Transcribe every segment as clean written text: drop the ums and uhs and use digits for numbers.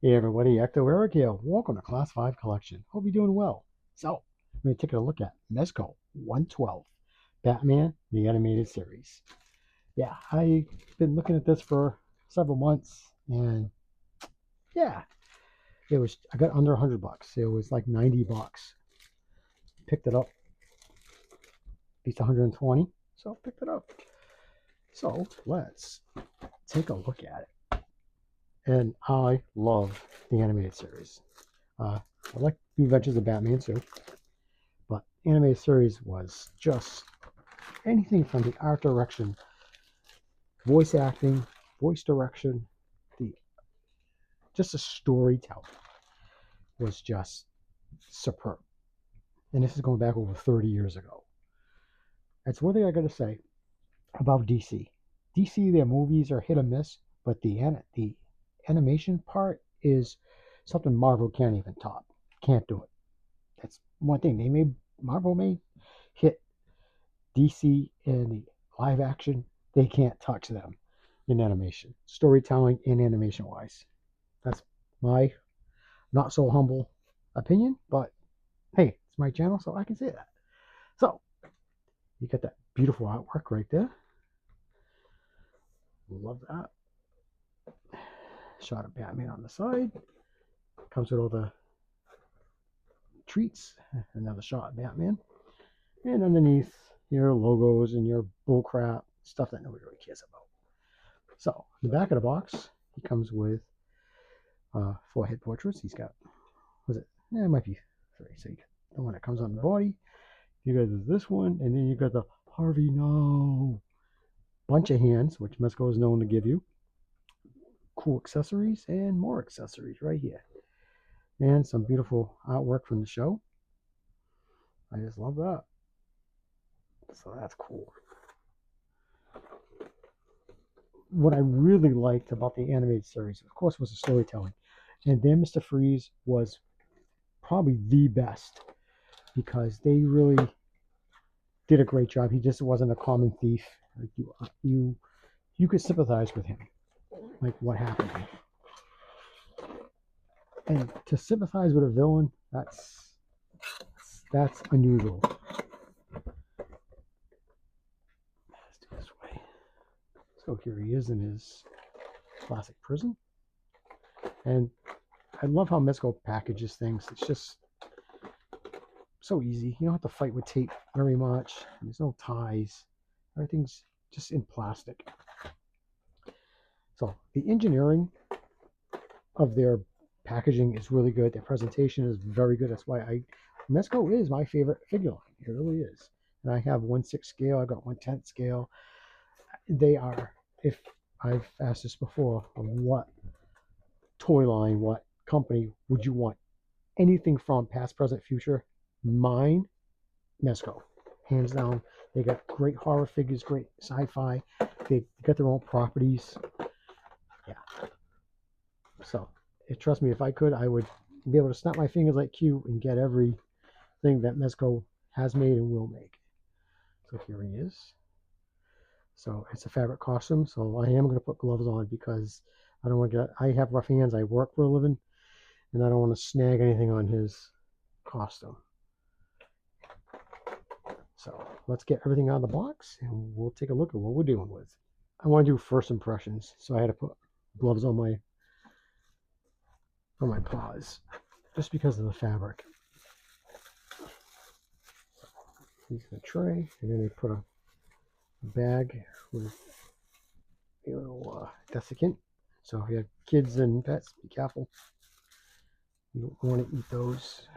Hey everybody, Ecto Eric here. Welcome to Class 5 Collection. Hope you're doing well. So, we're going to take a look at Mezco 112, Batman, the Animated Series. Yeah, I've been looking at this for several months, and yeah, I got under 100 bucks. It was like 90 bucks. Picked it up, at least 120, so picked it up. So, let's take a look at it. And I love the Animated Series. I like New Adventures of Batman too. But animated series was just anything from the art direction, voice acting, voice direction, the just the storytelling was just superb. And this is going back over 30 years ago. That's one thing I got to say about DC. DC, their movies are hit or miss, but the animation part is something Marvel can't even top. Can't do it. That's one thing. Marvel may hit DC in the live action, they can't touch them in animation, storytelling and animation wise. That's my not so humble opinion, but hey, it's my channel, so I can say that. So you got that beautiful artwork right there. Love that. Shot of Batman on the side. Comes with all the treats. Another shot of Batman. And underneath your logos and your bullcrap stuff that nobody really cares about. So the back of the box, he comes with 4 head portraits. He's got, was it? Yeah, it might be 3. So you got the one that comes on the body. You got this one, and then you got the Harvey No bunch of hands, which Mezco is known to give you. Cool accessories and more accessories right here. And some beautiful artwork from the show. I just love that. So that's cool. What I really liked about the animated series, of course, was the storytelling. And then Mr. Freeze was probably the best because they really did a great job. He just wasn't a common thief. Like you could sympathize with him, like what happened. And to sympathize with a villain, that's unusual. Let's do this way. So here he is in his classic prison, and I love how Mezco packages things. It's just so easy. You don't have to fight with tape very much. There's no ties. Everything's just in plastic. So the engineering of their packaging is really good. Their presentation is very good. That's why Mezco is my favorite figure line. It really is. And I have 1/6 scale. I got 1/10 scale. They are, if I've asked this before, what toy line, what company would you want anything from, past, present, future? Mine, Mezco, hands down. They got great horror figures, great sci-fi. They got their own properties. Yeah. So, trust me, if I could, I would be able to snap my fingers like Q and get everything that Mezco has made and will make. So here he is. So it's a fabric costume. So I am going to put gloves on because I don't want to get. I have rough hands. I work for a living, and I don't want to snag anything on his costume. So let's get everything out of the box, and we'll take a look at what we're dealing with. I want to do first impressions, so I had to put gloves on my paws, just because of the fabric. He's the tray, and then they put a bag with a little desiccant. So if you have kids and pets, be careful. You don't want to eat those.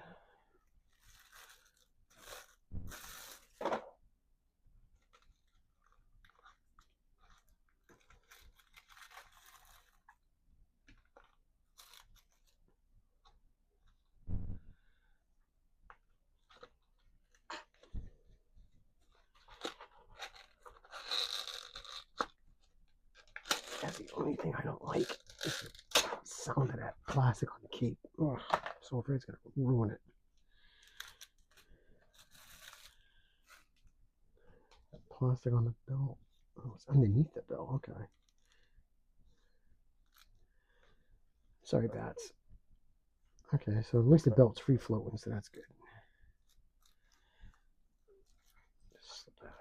That's the only thing I don't like is the sound of that plastic on the cape. Ugh, I'm so afraid it's going to ruin it. That plastic on the belt. Oh, it's underneath the belt. Okay. Sorry, bats. Okay, so at least the belt's free floating, so that's good. Just slip that out.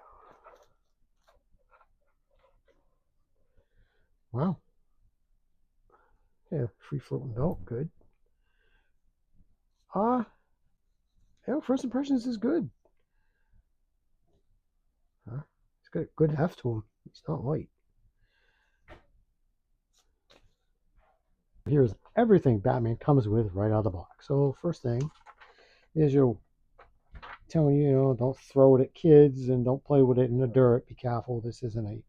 Wow. Yeah, free floating belt, good. Yeah, first impressions is good. It's got a good heft to him. He's not light. Here's everything Batman comes with right out of the box. So first thing is you're telling you, don't throw it at kids and don't play with it in the dirt. Be careful. This isn't a,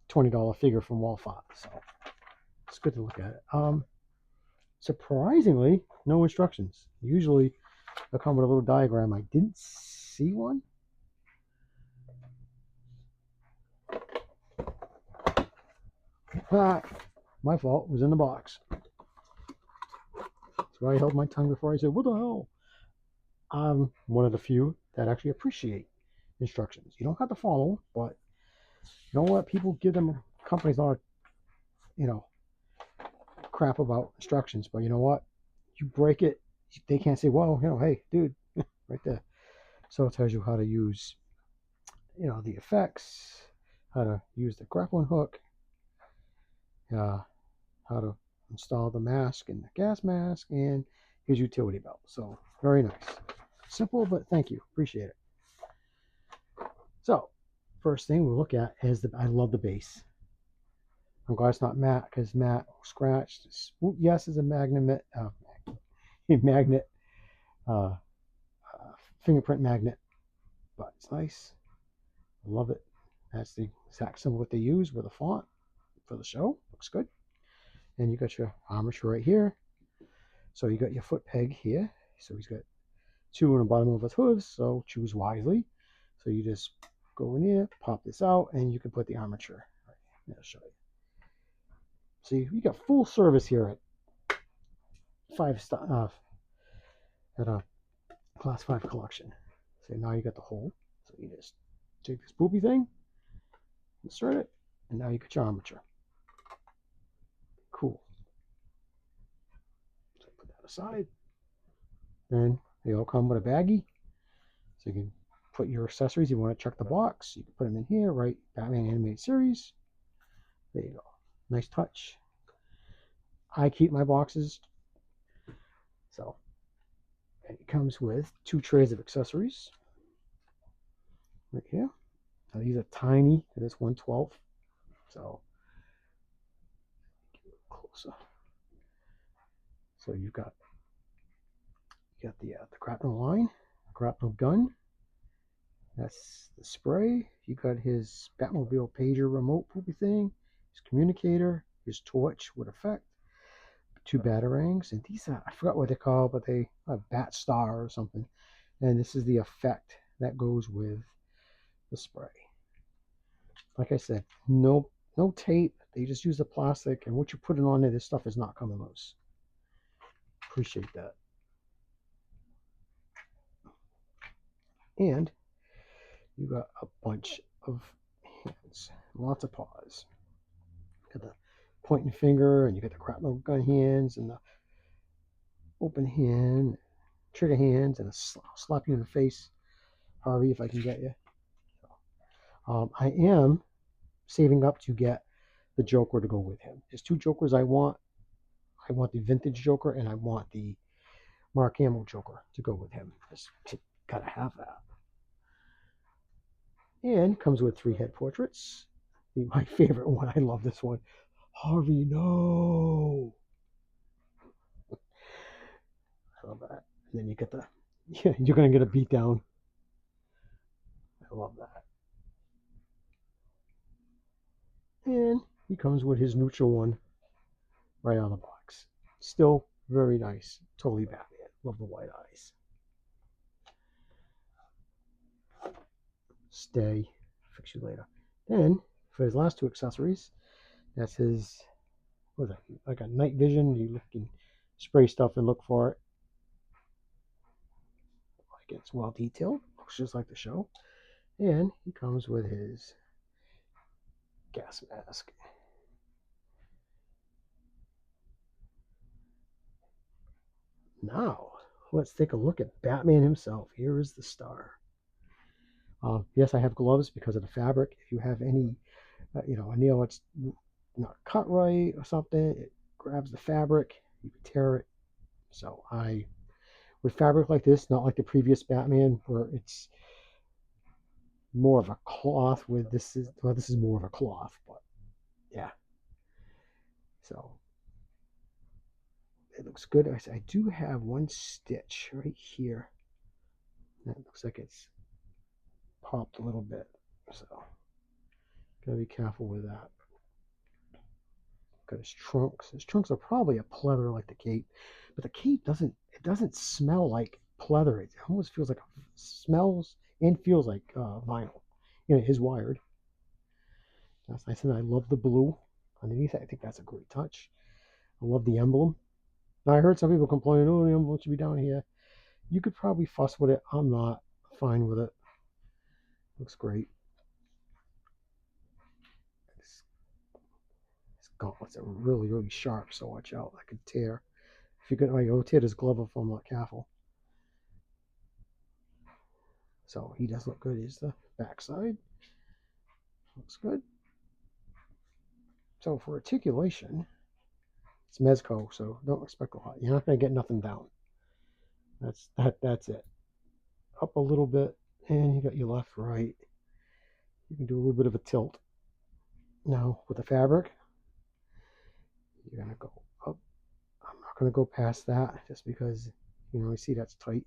$20 figure from Walmart. So it's good to look at it. Surprisingly, no instructions. Usually they come with a little diagram. I didn't see one. My fault. It was in the box. That's why I held my tongue before I said, what the hell? I'm one of the few that actually appreciate instructions. You don't have to follow, but you know what? People give them companies a lot of, crap about instructions. But you know what? You break it, they can't say, well, hey, dude, right there. So it tells you how to use, the effects, how to use the grappling hook, how to install the mask and the gas mask, and his utility belt. So very nice. Simple, but thank you. Appreciate it. So first thing we'll look at is I love the base. I'm glad it's not matte because matte scratched. Yes, it's a magnet, magnet, uh, fingerprint magnet, but it's nice. I love it. That's the exact symbol that they use with the font for the show. Looks good. And you got your armature right here. So you got your foot peg here. So he's got two on the bottom of his hooves. So choose wisely. So you just go in here, pop this out, and you can put the armature. Right. I'll show you. See, you got full service here at 5-star at a Class 5 collection. So now you got the hole. So you just take this poopy thing, insert it, and now you got your armature. Cool. So put that aside. Then they all come with a baggie. So you can put your accessories. You want to check the box. You can put them in here, right? Batman Animated Series. There you go. Nice touch. I keep my boxes. So and it comes with 2 trays of accessories. Right here. Now these are tiny. This 1/12. So get a little closer. So you got the grapnel line, grapnel gun. That's the spray. You got his Batmobile pager remote poopy thing, his communicator, his torch with effect, 2 batarangs, and these are, I forgot what they're called, but they are Bat Star or something. And this is the effect that goes with the spray. Like I said, no tape. They just use the plastic, and what you're putting on there, this stuff is not coming loose. Appreciate that. And you got a bunch of hands, lots of paws. Got the pointing finger, and you got the grapnel gun hands, and the open hand, trigger hands, and slap you in the face, Harvey, if I can get you. I am saving up to get the Joker to go with him. There's 2 Jokers I want. I want the vintage Joker, and I want the Mark Hamill Joker to go with him. Just gotta have that. And comes with 3 head portraits. My favorite one. I love this one. Harvey, no. I love that. And then you get you're gonna get a beat down. I love that. And he comes with his neutral one right on the box. Still very nice. Totally Batman. Love the white eyes. Stay. Fix you later. Then for his last 2 accessories, that's his, what is that? Like a night vision. You can spray stuff and look for it. Like it's well detailed. Looks just like the show. And he comes with his gas mask. Now, let's take a look at Batman himself. Here is the star. Yes, I have gloves because of the fabric. If you have any, a nail that's not cut right or something, it grabs the fabric, you can tear it. So with fabric like this, not like the previous Batman where it's more of a cloth, with this is more of a cloth, but yeah. So it looks good. I do have one stitch right here. That looks like it's popped a little bit. So gotta be careful with that. Got his trunks. His trunks are probably a pleather like the cape, but the cape doesn't smell like pleather. It almost feels like smells and feels like vinyl. It is wired. That's nice, and I love the blue underneath it. I think that's a great touch. I love the emblem. Now I heard some people complain, "Oh, the emblem should be down here." You could probably fuss with it. I'm not fine with it. Looks great. His gauntlets are really, really sharp, so watch out. I could tear. If you could, I'll tear this glove if I'm not careful. So he does look good. Here's the backside. Looks good. So for articulation, it's Mezco, so don't expect a lot. You're not going to get nothing down. That's it. Up a little bit, and you got your left, right. You can do a little bit of a tilt. Now with the fabric, you're going to go up. I'm not going to go past that just because, you see that's tight.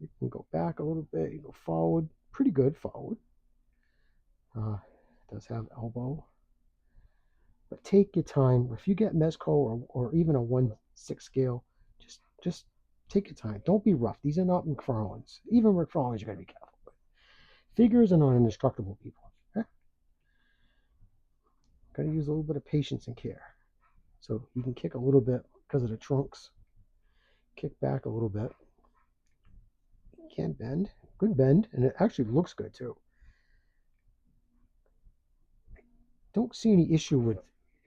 You can go back a little bit. You go forward. Pretty good forward. It does have elbow. But take your time. If you get Mezco or even a 1/6 scale, just take your time. Don't be rough. These are not McFarlane's. Even McFarlane's you gotta be careful with. Figures are not indestructible, people. Okay? Gotta use a little bit of patience and care. So you can kick a little bit because of the trunks. Kick back a little bit. You can bend. Good bend, and it actually looks good too. Don't see any issue with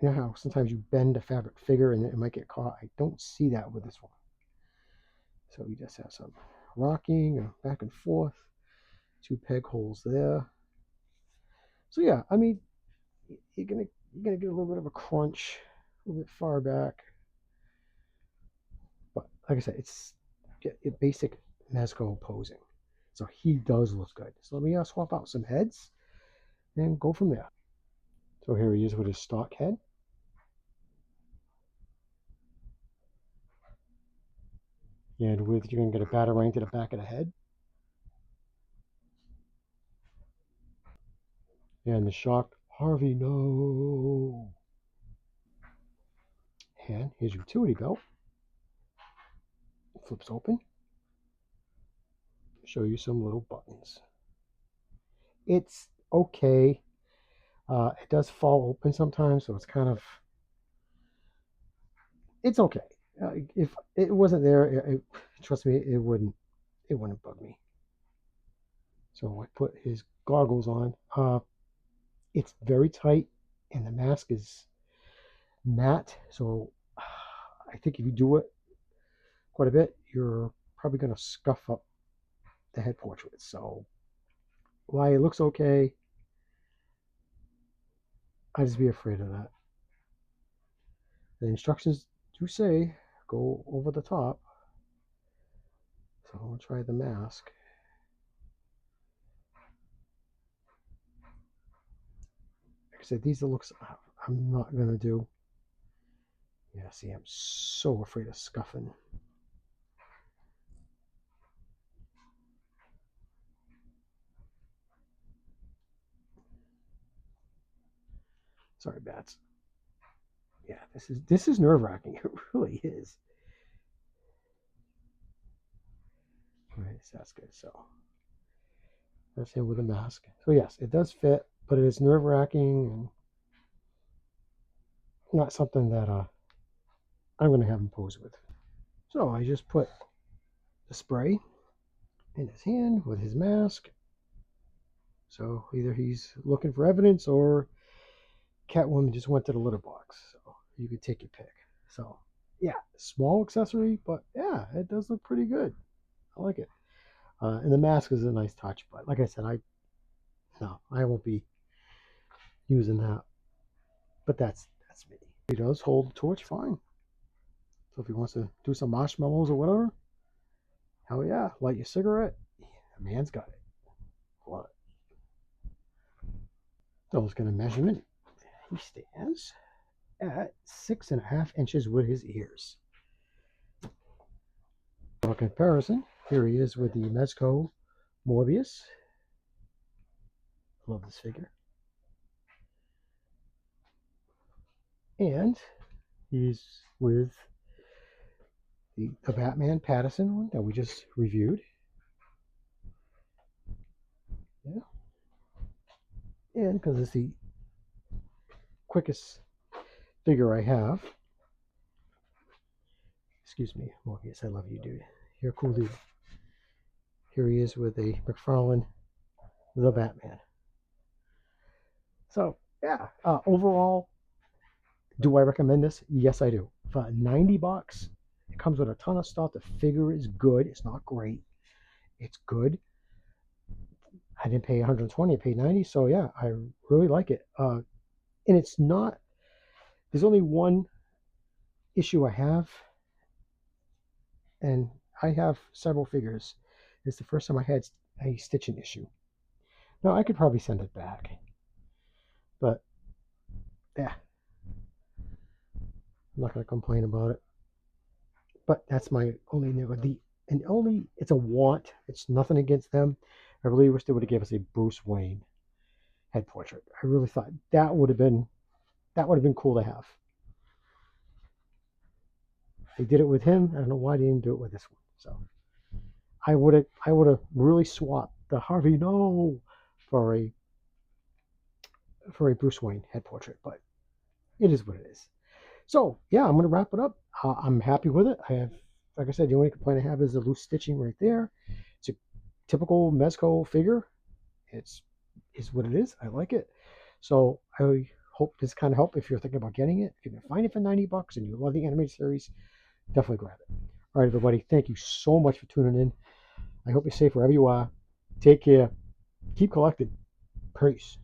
how sometimes you bend a fabric figure and it might get caught. I don't see that with this one. So we just have some rocking back and forth, 2 peg holes there. So yeah, I mean, you're gonna get a little bit of a crunch, a little bit far back, but like I said, it's basic Mezco posing. So he does look good. So let me swap out some heads and go from there. So here he is with his stock head. And you're gonna get a batarang to the back of the head. And the shock, Harvey, no. And here's your utility belt. It flips open. Show you some little buttons. It's okay. It does fall open sometimes, so it's okay. If it wasn't there, trust me, it wouldn't bug me. So I put his goggles on. It's very tight, and the mask is matte. So I think if you do it quite a bit, you're probably going to scuff up the head portrait. So while it looks okay, I just be afraid of that. The instructions do say go over the top. So I'll try the mask. Like I said, these are looks I'm not going to do. Yeah, see, I'm so afraid of scuffing. Sorry, bats. Yeah, this is nerve wracking. It really is. All right, so that's good. So that's him with a mask. So yes, it does fit, but it is nerve wracking and not something that I'm going to have him pose with. So I just put the spray in his hand with his mask. So either he's looking for evidence or Catwoman just went to the litter box. So you could take your pick. So yeah, small accessory, but yeah, it does look pretty good. I like it. And the mask is a nice touch, but like I said, I won't be using that. But that's me. He does hold the torch fine. So if he wants to do some marshmallows or whatever, hell yeah, light your cigarette. The man's got it. What? So let's get a measurement. He stands at 6.5 inches with his ears. For comparison, here he is with the Mezco Morbius. Love this figure. And he's with the Batman Patterson one that we just reviewed. Yeah. And because it's the quickest figure I have. Excuse me, Morbius, I love you, dude. You're a cool dude. Here he is with a McFarlane the Batman. So, yeah, overall, do I recommend this? Yes, I do. For 90 bucks, it comes with a ton of stuff. The figure is good. It's not great. It's good. I didn't pay 120, I paid 90. So, yeah, I really like it. And it's not, there's only one issue I have, and I have several figures. It's the first time I had a stitching issue. Now, I could probably send it back, but yeah, I'm not going to complain about it. But that's my only negative. And only it's a want. It's nothing against them. I really wish they would have given us a Bruce Wayne head portrait. I really thought that would have been cool to have. They did it with him. I don't know why they didn't do it with this one. So I would have really swapped the Harvey No for a Bruce Wayne head portrait. But it is what it is. So yeah, I'm gonna wrap it up. I'm happy with it. I have, like I said, the only complaint I have is the loose stitching right there. It's a typical Mezco figure. It's is what it is. I like it. So I hope this kind of helped if you're thinking about getting it. If you can find it for 90 bucks and you love the animated series, definitely grab it. All right, everybody. Thank you so much for tuning in. I hope you're safe wherever you are. Take care. Keep collecting. Peace.